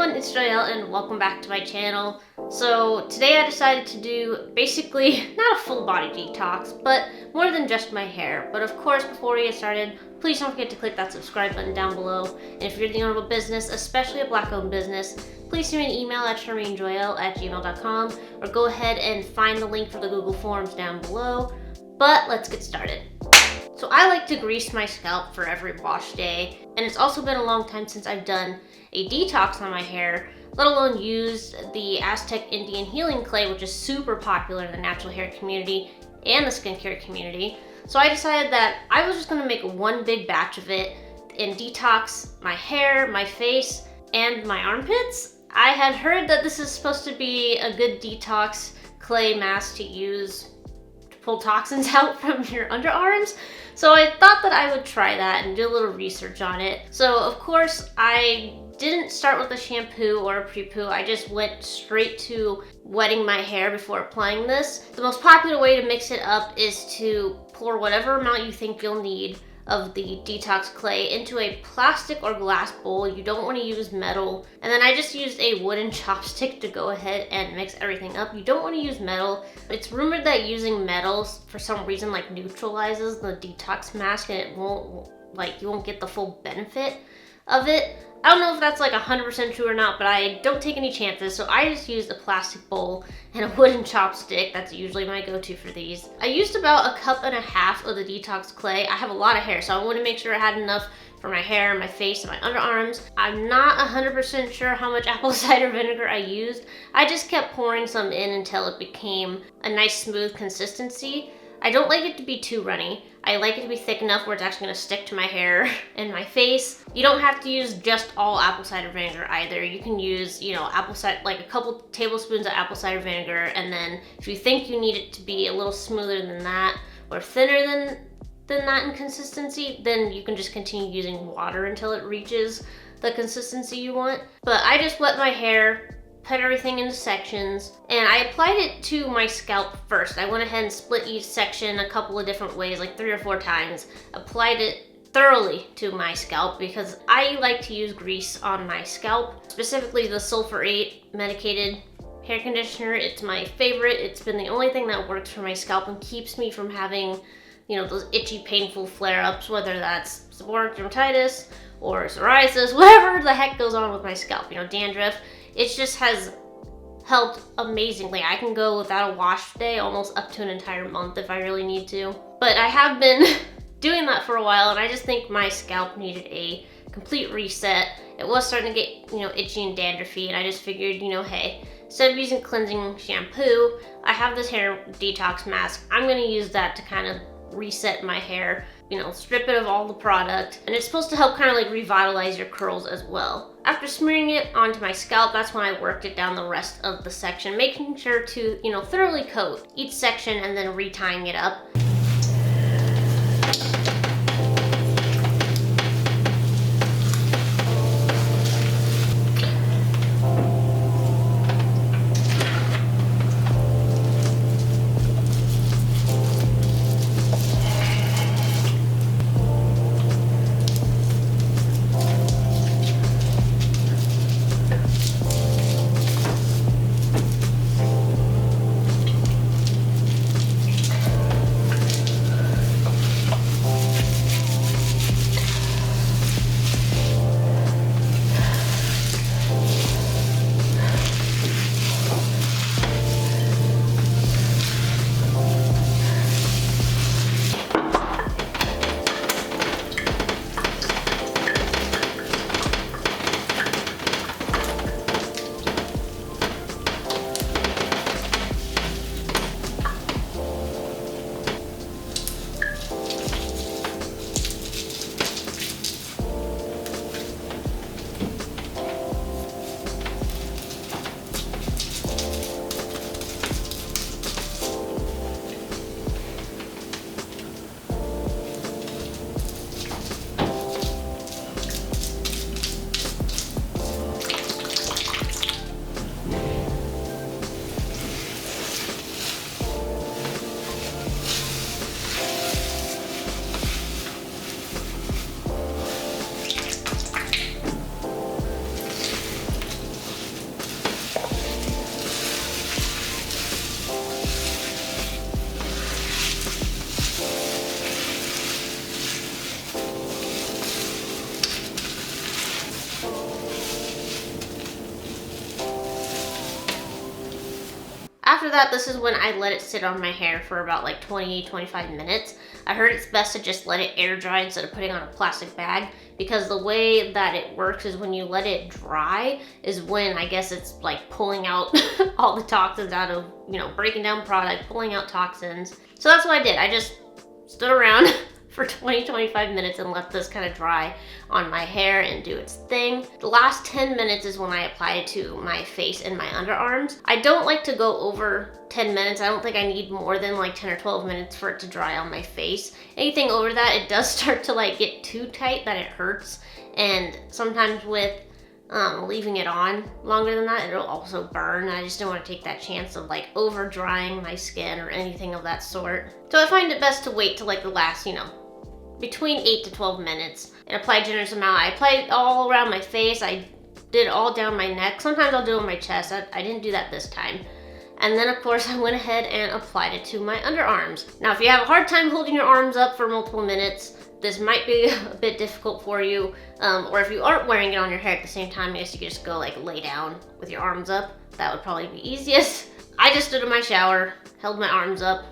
everyone, it's Joyel and welcome back to my channel. So today I decided to do basically not a full body detox, but more than just my hair. But of course, before we get started, please don't forget to click that subscribe button down below. And if you're the owner of a business, especially a black owned business, please send me an email at SharmaineJoyel@gmail.com or go ahead and find the link for the Google Forms down below. But let's get started. So I like to grease my scalp for every wash day, and it's also been a long time since I've done a detox on my hair, let alone used the Aztec Indian healing clay, which is super popular in the natural hair community and the skincare community. So I decided that I was just gonna make one big batch of it and detox my hair, my face, and my armpits. I had heard that this is supposed to be a good detox clay mask to use to pull toxins out from your underarms. So I thought that I would try that and do a little research on it. So of course I didn't start with a shampoo or a pre-poo. I just went straight to wetting my hair before applying this. The most popular way to mix it up is to pour whatever amount you think you'll need of the detox clay into a plastic or glass bowl. You don't want to use metal. And then I just used a wooden chopstick to go ahead and mix everything up. You don't want to use metal. It's rumored that using metals for some reason like neutralizes the detox mask and it won't, like, you won't get the full benefit of it. I don't know if that's like 100% true or not, but I don't take any chances. So I just used a plastic bowl and a wooden chopstick. That's usually my go-to for these. I used about 1.5 cups of the detox clay. I have a lot of hair, so I want to make sure I had enough for my hair, my face, and my underarms. I'm not 100% sure how much apple cider vinegar I used. I just kept pouring some in until it became a nice smooth consistency. I don't like it to be too runny. I like it to be thick enough where it's actually gonna stick to my hair and my face. You don't have to use just all apple cider vinegar either. You can use, apple cider, like a couple tablespoons of apple cider vinegar, and then if you think you need it to be a little smoother than that or thinner than that in consistency, then you can just continue using water until it reaches the consistency you want. But I just wet my hair, put everything into sections, and I applied it to my scalp first. I went ahead and split each section a couple of different ways, like 3 or 4 times. Applied it thoroughly to my scalp because I like to use grease on my scalp, specifically the Sulfur 8 medicated hair conditioner. It's my favorite. It's been the only thing that works for my scalp and keeps me from having, those itchy, painful flare-ups, whether that's seborrheic dermatitis or psoriasis, whatever the heck goes on with my scalp, dandruff. It just has helped amazingly. I can go without a wash day almost up to an entire month if I really need to. But I have been doing that for a while, and I just think my scalp needed a complete reset. It was starting to get, itchy and dandruffy, and I just figured, hey, instead of using cleansing shampoo, I have this hair detox mask. I'm gonna use that to kind of reset my hair, strip it of all the product, and it's supposed to help kind of like revitalize your curls as well. After smearing it onto my scalp, that's when I worked it down the rest of the section, making sure to, thoroughly coat each section and then retying it up. After that, this is when I let it sit on my hair for about like 20-25 minutes. I heard it's best to just let it air dry instead of putting on a plastic bag, because the way that it works is when you let it dry is when I guess it's like pulling out all the toxins out of, you know, breaking down product, pulling out toxins. So that's what I did. I just stood around for 20-25 minutes and let this kind of dry on my hair and do its thing. The last 10 minutes is when I apply it to my face and my underarms. I don't like to go over 10 minutes. I don't think I need more than like 10 or 12 minutes for it to dry on my face. Anything over that, it does start to like get too tight that it hurts. And sometimes with leaving it on longer than that, it'll also burn. I just don't want to take that chance of like over drying my skin or anything of that sort. So I find it best to wait till like the last, you know, between 8 to 12 minutes and apply a generous amount. I applied all around my face. I did all down my neck. Sometimes I'll do it on my chest. I didn't do that this time. And then of course I went ahead and applied it to my underarms. Now if you have a hard time holding your arms up for multiple minutes, this might be a bit difficult for you. Or if you aren't wearing it on your hair at the same time, I guess you could just go like lay down with your arms up. That would probably be easiest. I just stood in my shower, held my arms up,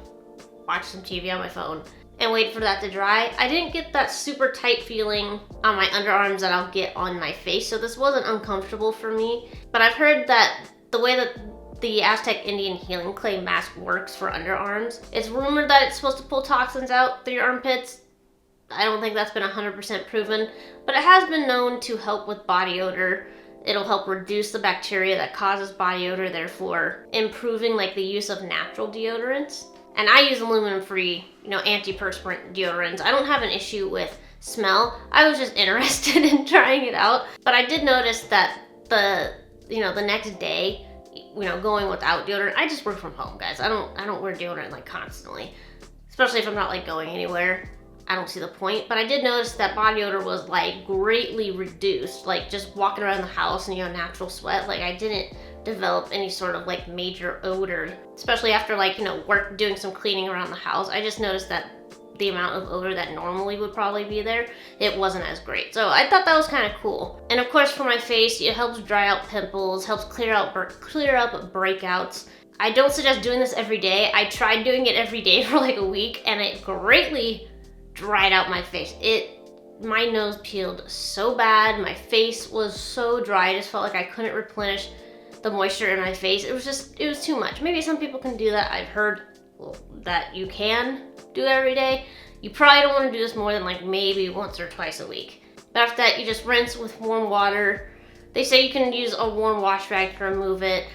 watched some TV on my phone, and wait for that to dry. I didn't get that super tight feeling on my underarms that I'll get on my face, so this wasn't uncomfortable for me. But I've heard that the way that the Aztec Indian Healing Clay mask works for underarms, it's rumored that it's supposed to pull toxins out through your armpits. I don't think that's been 100% proven, but it has been known to help with body odor. It'll help reduce the bacteria that causes body odor, therefore improving like the use of natural deodorants. And I use aluminum-free, you know, antiperspirant deodorants. I don't have an issue with smell. I was just interested in trying it out. But I did notice that the next day, you know, going without deodorant, I just work from home, guys. I don't wear deodorant like constantly, especially if I'm not like going anywhere. I don't see the point. But I did notice that body odor was like greatly reduced, like just walking around the house and, you know, natural sweat. Like I didn't develop any sort of like major odor, especially after like, you know, doing some cleaning around the house. I just noticed that the amount of odor that normally would probably be there, it wasn't as great. So I thought that was kind of cool. And of course for my face, it helps dry out pimples, helps clear up breakouts. I don't suggest doing this every day. I tried doing it every day for like a week and it greatly dried out my face. My nose peeled so bad. My face was so dry. I just felt like I couldn't replenish the moisture in my face. It was too much. Maybe some people can do that. I've heard that you can do it every day. You probably don't want to do this more than like maybe once or twice a week. But after that, you just rinse with warm water. They say you can use a warm wash rag to remove it.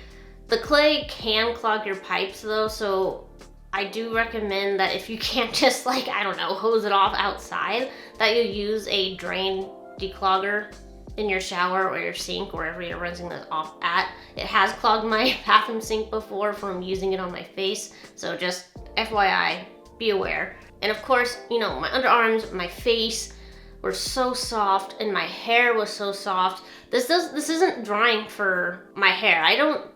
The clay can clog your pipes though, so I do recommend that if you can't just like, I don't know, hose it off outside, that you use a drain declogger in your shower or your sink, wherever you're rinsing this off at. It has clogged my bathroom sink before from using it on my face, so just FYI, be aware. And of course, you know, my underarms, my face were so soft and my hair was so soft. This isn't drying for my hair. I don't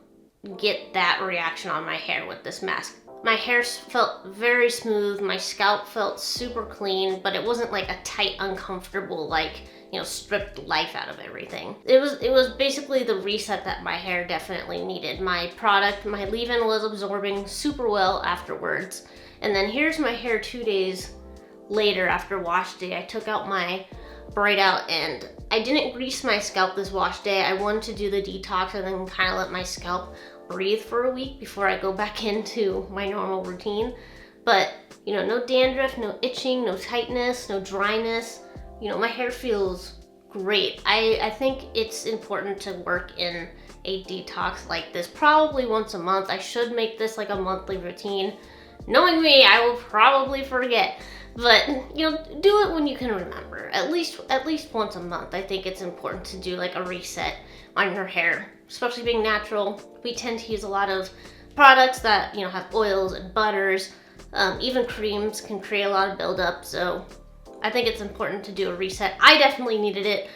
get that reaction on my hair with this mask. My hair felt very smooth, my scalp felt super clean, but it wasn't like a tight, uncomfortable, like, you know, stripped life out of everything. It was basically the reset that my hair definitely needed. My product, my leave-in was absorbing super well afterwards. And then here's my hair 2 days later after wash day. I took out my braid out and I didn't grease my scalp this wash day. I wanted to do the detox and then kind of let my scalp breathe for a week before I go back into my normal routine. But, you know, no dandruff, no itching, no tightness, no dryness. You know, my hair feels great. I think it's important to work in a detox like this probably once a month. I should make this like a monthly routine. Knowing me, I will probably forget. But, you know, do it when you can remember. At least once a month. I think it's important to do like a reset on your hair. Especially being natural, we tend to use a lot of products that, you know, have oils and butters. Even creams can create a lot of buildup, so I think it's important to do a reset. I definitely needed it.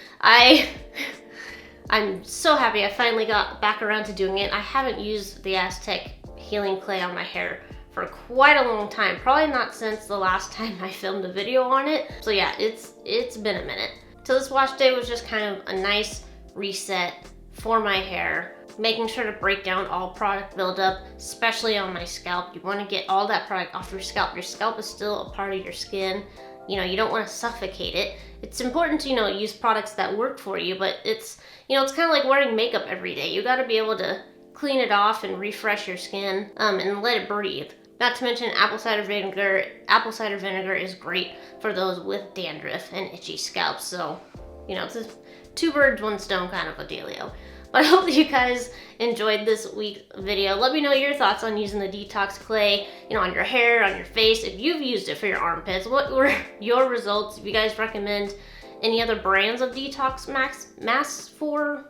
I'm so happy I finally got back around to doing it. I haven't used the Aztec Healing Clay on my hair for quite a long time. Probably not since the last time I filmed a video on it. So yeah, it's been a minute. So this wash day was just kind of a nice reset for my hair, making sure to break down all product buildup, especially on my scalp. You want to get all that product off your scalp. Your scalp is still a part of your skin. You know, you don't want to suffocate it. It's important to, use products that work for you, but it's kind of like wearing makeup every day. You got to be able to clean it off and refresh your skin and let it breathe. Not to mention apple cider vinegar. Apple cider vinegar is great for those with dandruff and itchy scalps. So, it's a two birds, one stone kind of a dealio. But I hope that you guys enjoyed this week's video. Let me know your thoughts on using the detox clay, on your hair, on your face. If you've used it for your armpits, what were your results? If you guys recommend any other brands of detox masks for,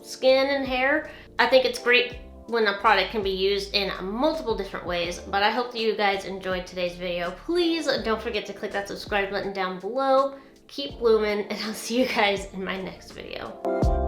skin and hair. I think it's great when a product can be used in multiple different ways, but I hope that you guys enjoyed today's video. Please don't forget to click that subscribe button down below. Keep blooming, and I'll see you guys in my next video.